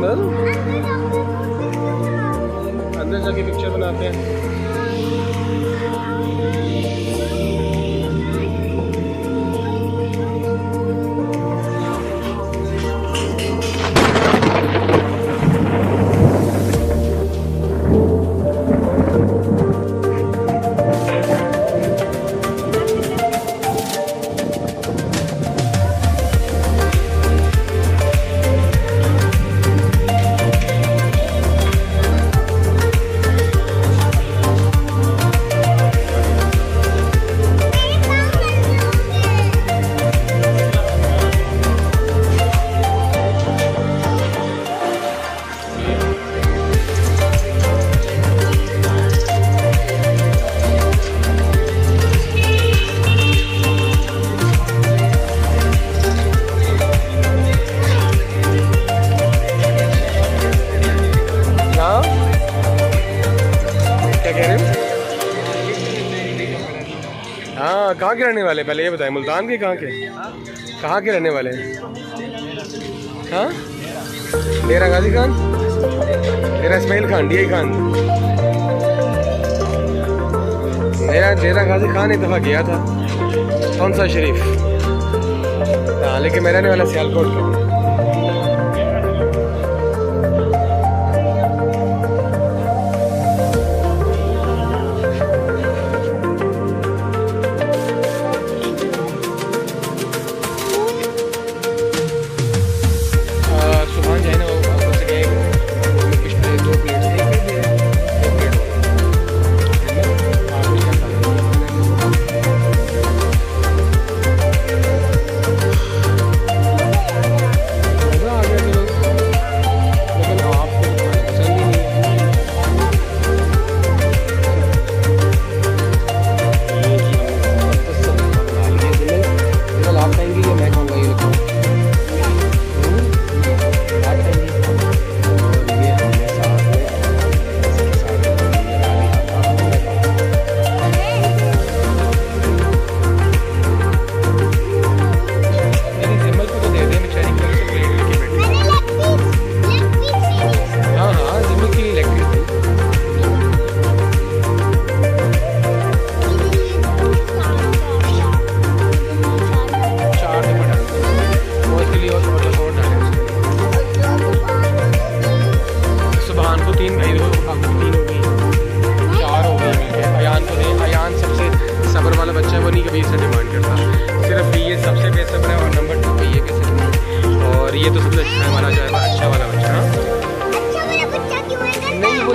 जिमल, अंदर जाके पिक्चर बनाते हैं। हाँ, कहाँ के रहने वाले पहले ये बताएं, मुल्तान के कहाँ के रहने वाले हैं? हाँ, डेरा गाजी खान, डेरा इस्माइल खान, DI खान। मेरा डेरा गाजी खान एक दफ़ा गया था, कौन सा शरीफ। हाँ, लेकिन मेरा रहने वाला सियालकोट का।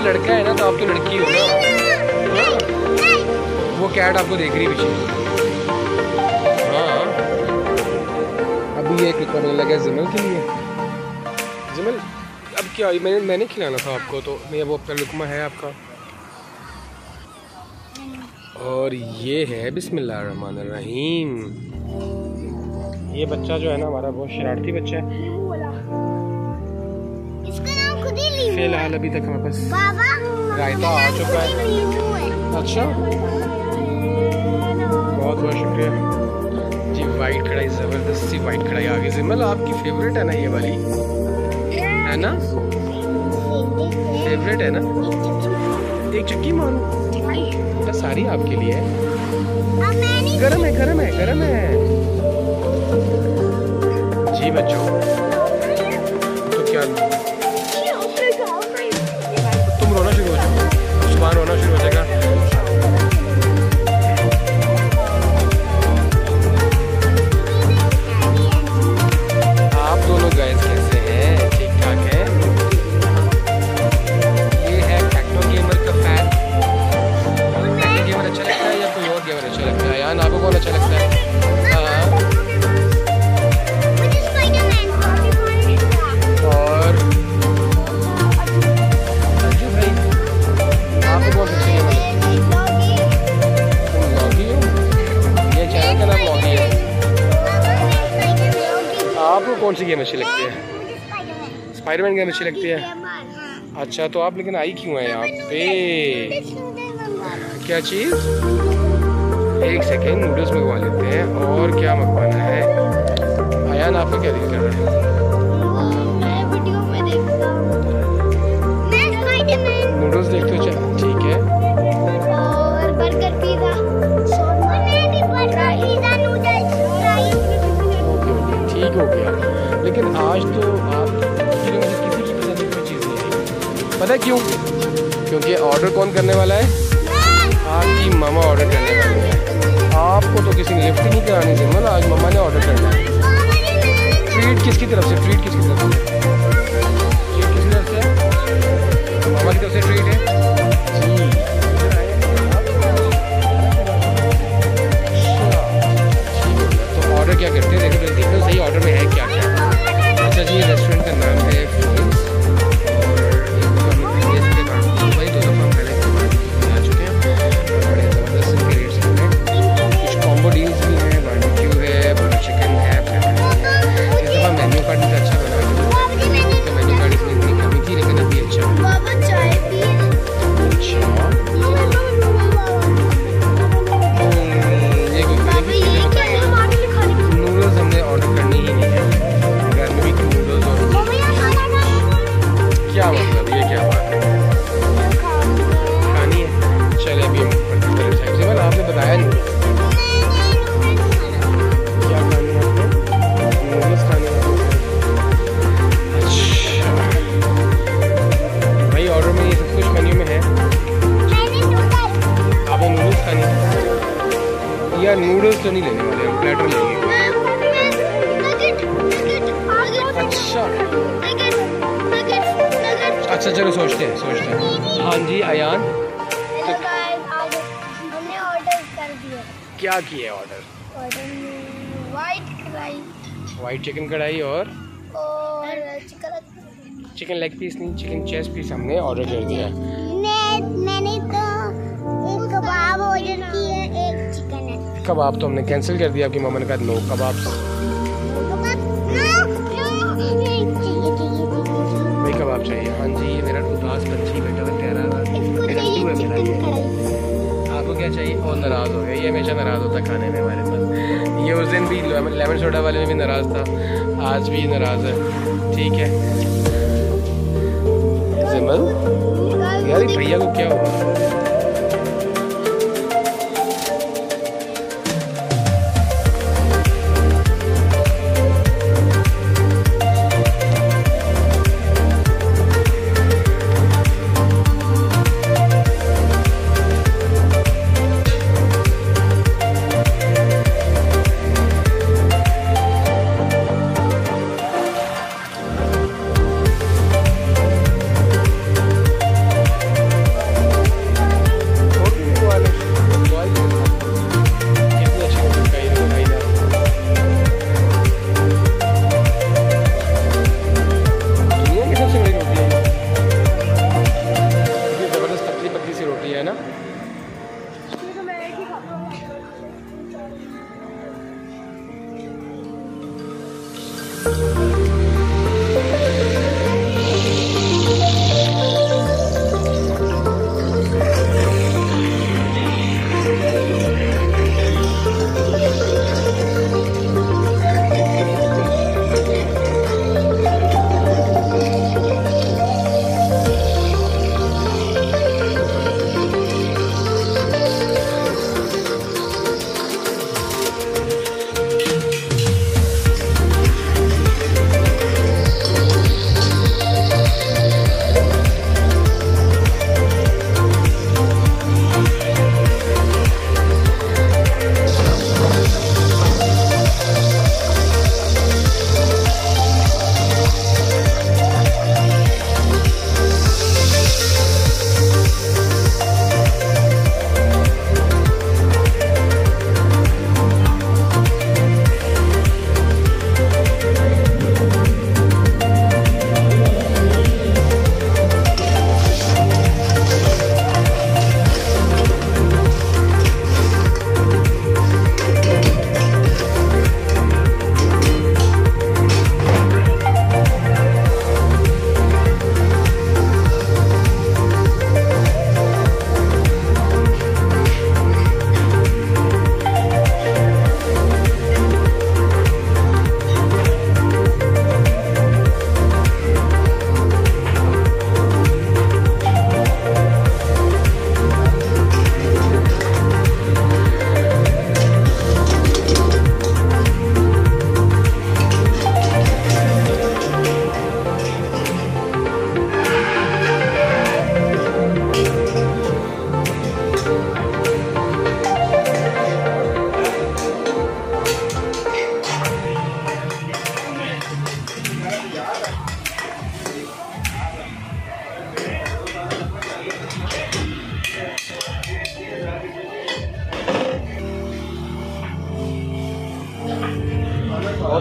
लड़का है ना, तो आप तो लड़की हो ना। वो कैट आपको देख रही पीछे। हाँ, अभी एक लिखा मिलने लगा जिमल के लिए। जिमल अब क्या, मैंने खिलाना था आपको, तो मैं वो अपना लुकमा है आपका। और ये है बिस्मिल्लाहिर्रहमानिर्रहीम। ये बच्चा जो है ना हमारा बहुत शरारती बच्चा है। फिलहाल अभी तक हमारे पास रायता आ चुका है। अच्छा, बहुत बहुत शुक्रिया जी। वाइट कढ़ाई, ज़बरदस्त सी वाइट कढ़ाई आ गई। जिमल आपकी फेवरेट है ना ये वाली, है ना? फेवरेट है ना? एक चक्की मानो, तो सारी आपके लिए है। गरम है, गरम है, गरम है जी बच्चों। तो क्या तुम रोना शुरू हो जाओ, सुबह रोना शुरू हो जाएगा। आप दोनों गाइस कैसे हैं? ठीक ठाक हैं? ये है एटॉक गेमर का फैन। एटॉक गेमर अच्छा लगता है या कोई और गेमर अच्छा लगता है? यार आपको कौन अच्छा लगता है? आपको कौन सी गेम अच्छी लगती है? स्पाइडरमैन गेम अच्छी लगती है। अच्छा, तो आप लेकिन आई क्यों है यहाँ पे? क्या चीज़? एक सेकेंड, नूडल्स मंगवा लेते हैं। और क्या मंगवाना है? आयान आपका क्या दिल कर रहा है? क्यों? क्योंकि ऑर्डर कौन करने वाला है? आपकी मामा ऑर्डर करने वाली है। आपको तो किसी ने लिफ्ट ही नहीं करानी थी, मतलब आज मामा ने ऑर्डर करना है। ट्रीट किसकी तरफ से? ट्रीट किसकी तरफ से? ट्रीट किसकी तरफ से? मामा की तरफ से ट्रीट है जी। तो ऑर्डर क्या करते हैं? देखो सही ऑर्डर में है क्या क्या। अच्छा जी, रेस्टोरेंट का नाम है फ्लोरेंस और वही 2 दफ़ा हम पहले आ चुके हैं। बड़े ज़बरदस्त इनके रेट्स हैं। कुछ कॉम्बो डील्स भी हैं, बारबेक्यू है, बटर चिकन है, इस दफ़ा मेन्यू कार्ड भी अच्छा बना है। मेन्यू कार्ड इसमें इतनी कमी थी लेकिन अभी अच्छा है। नूडल्स हमने ऑर्डर करनी ही नहीं है, घर में भी नूडल्स और क्या मतलब ये क्या बात है? खानी है, चले अभी हम साइड से। आपने बताया नहीं क्या खानी है आपको? नूडल्स खानी है। अच्छा भाई, ऑर्डर में ये सब कुछ मेन्यू में है। आपने नूडल्स खानी है या नूडल्स तो नहीं लेने वाले, हम प्लेटर लेंगे। अच्छा चलो सोचते हैं। हाँ जी अयान, हमने ऑर्डर कर दिया। क्या किया ऑर्डर? वाइट चिकन कढ़ाई और चिकन लेग पीस नहीं, चिकन चेस्ट पीस हमने ऑर्डर कर दिया। मैंने तो एक कबाब ऑर्डर किया, एक चिकन है। कबाब तो हमने कैंसिल कर दिया, आपकी मामा ने कहा नो कबाब। वही कबाब चाहिए। हाँ जी, ये मेरा उदास पंछी बैठा हुआ कह रहा था है मेरा ये। आपको क्या चाहिए? और नाराज़ हो गया, ये हमेशा नाराज़ होता खाने में हमारे पास। ये उस दिन भी लेमन सोडा वाले में भी नाराज़ था, आज भी नाराज़ है। ठीक है जिमल, यार भैया को क्या हुआ?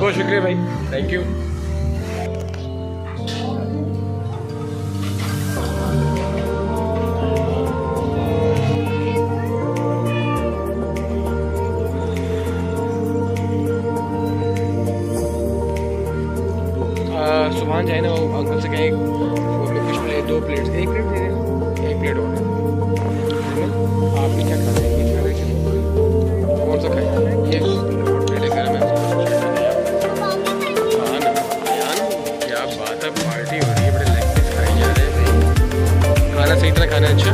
बहुत बहुत शुक्रिया भाई, थैंक यू। सुबह जाए ना, वो अंकल से कहें फिश प्लेट 2 प्लेट्स, 1 प्लेट दे दें, 1 प्लेट और आप भी क्या खा रहे हैं? कौन सा खाएं? ये प्लेट है गर्म है, हाँ ना यार, क्या बात है, पार्टी हो रही है, बड़े लेग पीस खाए जा रहे हैं भाई। खाना सही तरह खाना है। अच्छा